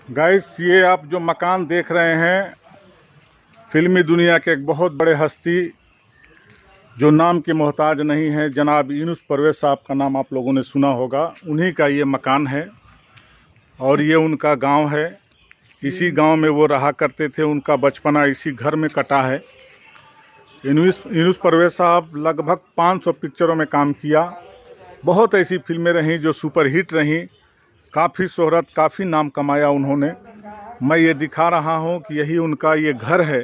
Guys, ये आप जो मकान देख रहे हैं, फिल्मी दुनिया के एक बहुत बड़े हस्ती जो नाम के मोहताज नहीं है, जनाब यूनुस परवेज़ साहब का नाम आप लोगों ने सुना होगा। उन्हीं का ये मकान है और ये उनका गांव है। इसी गांव में वो रहा करते थे। उनका बचपना इसी घर में कटा है। यूनुस परवेज़ साहब लगभग 500 पिक्चरों में काम किया। बहुत ऐसी फिल्में रहीं जो सुपरहिट रहीं। काफ़ी शोहरत, काफ़ी नाम कमाया उन्होंने। मैं ये दिखा रहा हूँ कि यही उनका ये घर है।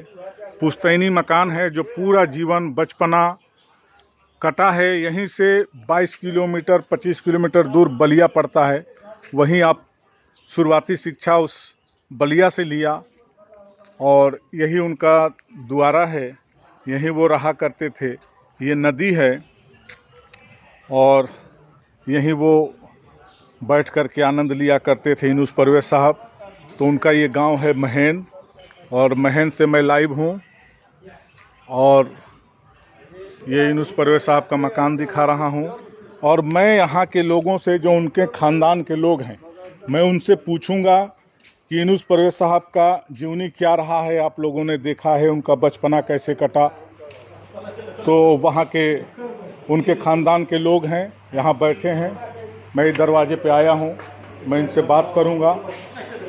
पुश्तैनी मकान है जो पूरा जीवन बचपना कटा है। यहीं से 22 किलोमीटर 25 किलोमीटर दूर बलिया पड़ता है। वहीं आप शुरुआती शिक्षा उस बलिया से लिया और यही उनका द्वारा है। यहीं वो रहा करते थे। ये नदी है और यहीं वो बैठ कर के आनंद लिया करते थे यूनुस परवेज़ साहब। तो उनका ये गांव है महैन और महैन से मैं लाइव हूँ और ये यूनुस परवेज़ साहब का मकान दिखा रहा हूँ। और मैं यहाँ के लोगों से, जो उनके ख़ानदान के लोग हैं, मैं उनसे पूछूंगा कि यूनुस परवेज़ साहब का जीवनी क्या रहा है। आप लोगों ने देखा है उनका बचपना कैसे कटा। तो वहाँ के उनके ख़ानदान के लोग हैं, यहाँ बैठे हैं। मैं इस दरवाजे पे आया हूँ। मैं इनसे बात करूँगा।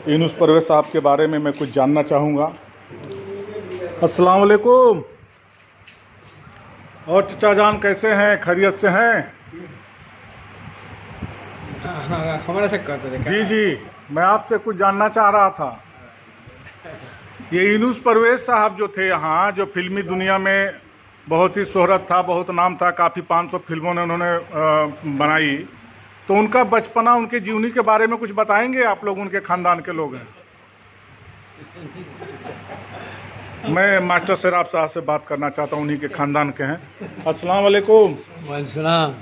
यूनुस परवेज़ साहब के बारे में मैं कुछ जानना चाहूँगा। अस्सलाम वालेकुम। और चचा जान कैसे हैं? खैरियत से हैं? हमारा से कहते जी जी, मैं आपसे कुछ जानना चाह रहा था। ये यूनुस परवेज़ साहब जो थे यहाँ, जो फिल्मी दुनिया में बहुत ही शोहरत था, बहुत नाम था, काफ़ी 500 फिल्मों ने उन्होंने बनाई। तो उनका बचपना, उनके जीवनी के बारे में कुछ बताएंगे आप लोग? उनके ख़ानदान के लोग हैं। मैं मास्टर सिराब साहब से बात करना चाहता हूँ, उन्हीं के ख़ानदान के हैं। अस्सलाम वालेकुम। वालेकुम।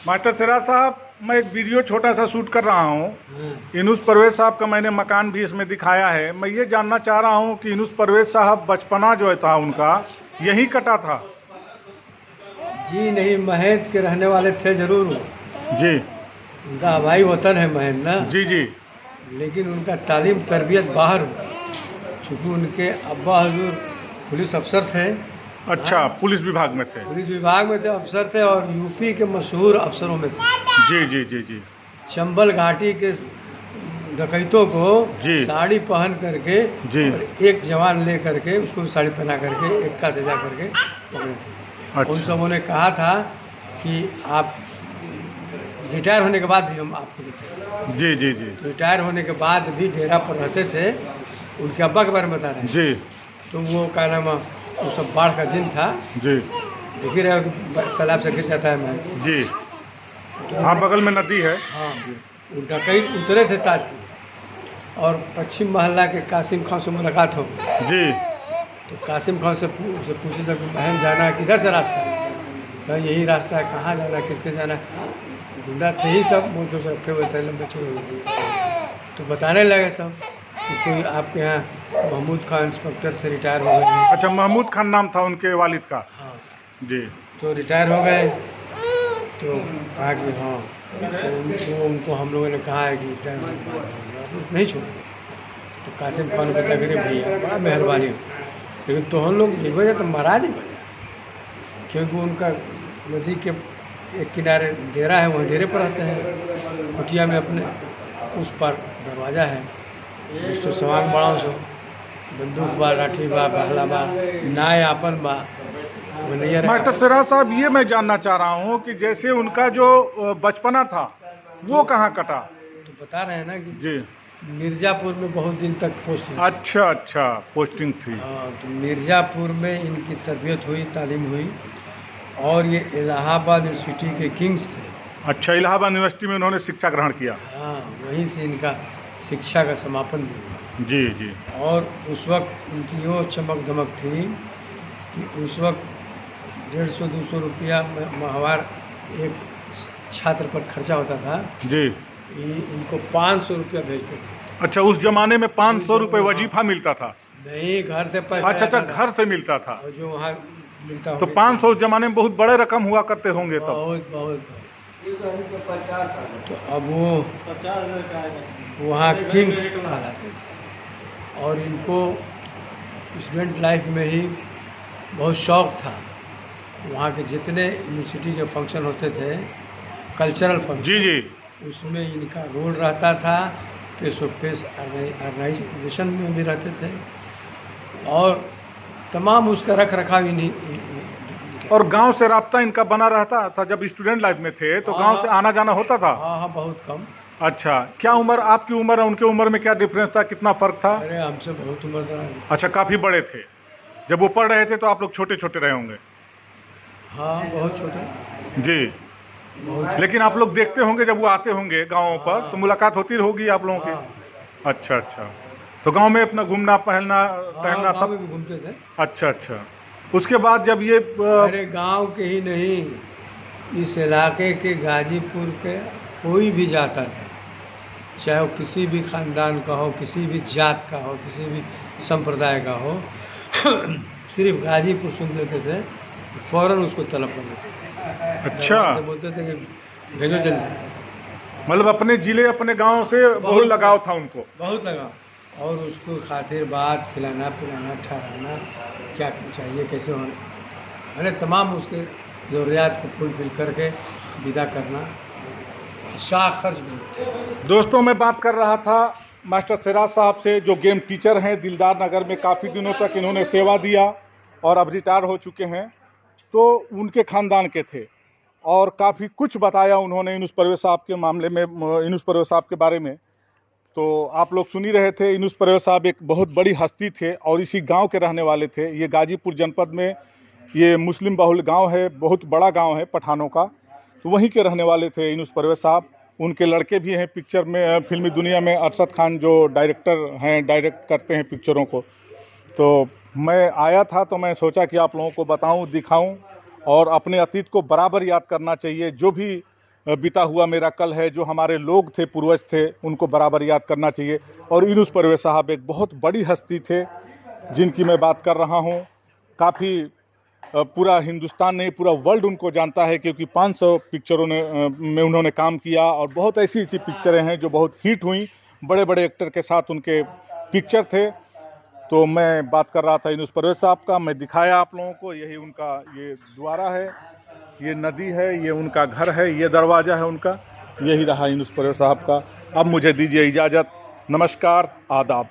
मास्टर सिराब साहब, मैं एक वीडियो छोटा सा शूट कर रहा हूँ। यूनुस परवेज़ साहब का मैंने मकान भी इसमें दिखाया है। मैं ये जानना चाह रहा हूँ कि यूनुस परवेज़ साहब बचपना जो था उनका यहीं कटा था? जी नहीं, महैन के रहने वाले थे जरूर। जी। उनका हवाई वतन है महैन ना। जी जी। लेकिन उनका तालीम तरबियत बाहर हुआ, चूँकि उनके अब्बा हजूर पुलिस अफसर थे। अच्छा, पुलिस विभाग में थे? पुलिस विभाग में थे, अफसर थे और यूपी के मशहूर अफसरों में थे। जी जी जी जी। चंबल घाटी के डकैतों को जी साड़ी पहन करके जी और एक जवान ले करके उसको साड़ी पहना करके एक्का से जा करके पकड़े थे। अच्छा। उन सबों ने कहा था कि आप रिटायर होने के बाद भी हम आपको देखें। जी जी जी। तो रिटायर होने के बाद भी डेरा पर रहते थे। उनके अब्बा के बारे में बता रहे हैं। जी। तो वो क्या नाम, वो सब बाढ़ का दिन था। जी। देख ही रहे हो कि सैलाब से गिर जाता है मैं। जी। हाँ, बगल में नदी है। हाँ, वो डकैत उतरे थे ताजपुर और पश्चिम मोहल्ला के कासिम खान से मुलाकात हो गई। जी। तो कासिम खान से पूछे सब बहन जाना है किधर से रास्ता है? कहा यही रास्ता है। कहाँ जाना है, किसके जाना है? गुंडा थे ही सब, मुँह से रखे हुए थे, लंबे चौड़े। तो बताने लगे सब कि कोई आपके यहाँ महमूद खान इंस्पेक्टर थे, रिटायर हो गए। अच्छा, महमूद खान नाम था उनके वालिद का? हाँ। जी। तो रिटायर हो गए। तो कहा कि हाँ, तो उनको हम लोगों ने कहा है कि रिटायर होने के बाद नहीं छोड़ेंगे। तो कासिम खान को बता करे भैया बड़ा मेहरबानी हो, लेकिन तो हम लोग एक वजह तो महाराज ही बने, क्योंकि उनका नदी के एक किनारे डेरा है, वहाँ डेरे पर रहते हैं। कुटिया में अपने उस पर दरवाज़ा है, तो सवांग बड़ा सो बंदूक बा, लाठी बा, बहला बा, नाय आपन बा। मास्टर सिराज साहब, ये मैं जानना चाह रहा हूँ कि जैसे उनका जो बचपना था वो कहाँ कटा? तो बता रहे हैं ना कि जी, मिर्ज़ापुर में बहुत दिन तक पोस्टिंग। अच्छा अच्छा, पोस्टिंग थी। हाँ, तो मिर्ज़ापुर में इनकी तरबियत हुई, तालीम हुई। और ये इलाहाबाद यूनिवर्सिटी के किंग्स थे। अच्छा, इलाहाबाद यूनिवर्सिटी में उन्होंने शिक्षा ग्रहण किया? हाँ, वहीं से इनका शिक्षा का समापन भी हुआ। जी जी। और उस वक्त इनकी वो चमक दमक थी कि उस वक्त 150-200 रुपया माहवार एक छात्र पर खर्चा होता था। जी। इनको 500 रुपया भेजते थे। अच्छा, उस जमाने में 500 रुपये वजीफा मिलता था? नहीं, घर से पैसा। अच्छा अच्छा, घर से मिलता था। और जो वहाँ मिलता तो 500 उस जमाने में बहुत बड़े रकम हुआ करते होंगे तब? बहुत बहुत। तो अब वो वहाँ किंग्स कहलाते थे। और इनको स्टूडेंट लाइफ में ही बहुत शौक़ था। वहाँ के जितने यूनिवर्सिटी के फंक्शन होते थे, कल्चरल फंक्शन, जी जी, उसमें इनका रोल रहता था। फेस टू फेस ऑर्गेनाइजेशन में भी रहते थे और तमाम उसका रख रखाव इन्हीं। और गांव से राब्ता इनका बना रहता था। जब स्टूडेंट लाइफ में थे तो गांव से आना जाना होता था? हाँ हाँ, बहुत कम। अच्छा, क्या उम्र, आपकी उम्र और उनके उम्र में क्या डिफरेंस था, कितना फ़र्क था? अरे हमसे बहुत उम्र था। अच्छा, काफ़ी बड़े थे। जब वो पढ़ रहे थे तो आप लोग छोटे छोटे रहे होंगे? हाँ, बहुत छोटे जी। बहुत। लेकिन आप लोग देखते होंगे जब वो आते होंगे गाँव पर तो मुलाकात होती होगी आप लोगों की? हाँ, अच्छा अच्छा, तो गांव में अपना घूमना टहलना गाँव था? में भी घूमते थे। अच्छा अच्छा, उसके बाद जब ये अरे गांव के ही नहीं, इस इलाके के गाजीपुर के कोई भी जाता था, चाहे वो किसी भी ख़ानदान का हो, किसी भी जात का हो, किसी भी संप्रदाय का हो, सिर्फ गाजीपुर सुन लेते थे, फ़ौरन उसको तलब कर लेते थे। अच्छा, तो बोलते थे कि भेजो जल्दी। मतलब अपने ज़िले अपने गांव से बहुत लगाव था उनको? बहुत लगा। और उसको खातिर बात, खिलाना पिलाना, ठहराना, क्या चाहिए, कैसे होना, अरे तमाम उसके ज़रूरियात को फुलफिल करके विदा करना, शाह खर्च भी। दोस्तों, मैं बात कर रहा था मास्टर सिराज साहब से, जो गेम टीचर हैं दिलदार नगर में। काफ़ी दिनों तक इन्होंने सेवा दिया और अब रिटायर हो चुके हैं। तो उनके ख़ानदान के थे और काफ़ी कुछ बताया उन्होंने यूनुस परवेज़ साहब के मामले में, यूनुस परवेज़ साहब के बारे में। तो आप लोग सुन ही रहे थे, यूनुस परवेज़ साहब एक बहुत बड़ी हस्ती थे और इसी गांव के रहने वाले थे। ये गाजीपुर जनपद में ये मुस्लिम बहुल गांव है, बहुत बड़ा गांव है पठानों का, तो वहीं के रहने वाले थे यूनुस परवेज़ साहब। उनके लड़के भी हैं पिक्चर में, फिल्मी दुनिया में, अरशद खान जो डायरेक्टर हैं, डायरेक्ट करते हैं पिक्चरों को। तो मैं आया था तो मैं सोचा कि आप लोगों को बताऊं, दिखाऊं, और अपने अतीत को बराबर याद करना चाहिए। जो भी बीता हुआ मेरा कल है, जो हमारे लोग थे, पूर्वज थे, उनको बराबर याद करना चाहिए। और यूनुस परवेज़ साहब एक बहुत बड़ी हस्ती थे जिनकी मैं बात कर रहा हूं। काफ़ी पूरा हिंदुस्तान नहीं, पूरा वर्ल्ड उनको जानता है, क्योंकि 500 पिक्चरों में उन्होंने काम किया और बहुत ऐसी ऐसी पिक्चरें हैं जो बहुत हिट हुई। बड़े बड़े एक्टर के साथ उनके पिक्चर थे। तो मैं बात कर रहा था यूनुस परवेज़ साहब का। मैं दिखाया आप लोगों को, यही उनका ये द्वारा है, ये नदी है, ये उनका घर है, ये दरवाज़ा है उनका। यही रहा यूनुस परवेज़ साहब का। अब मुझे दीजिए इजाज़त। नमस्कार, आदाब।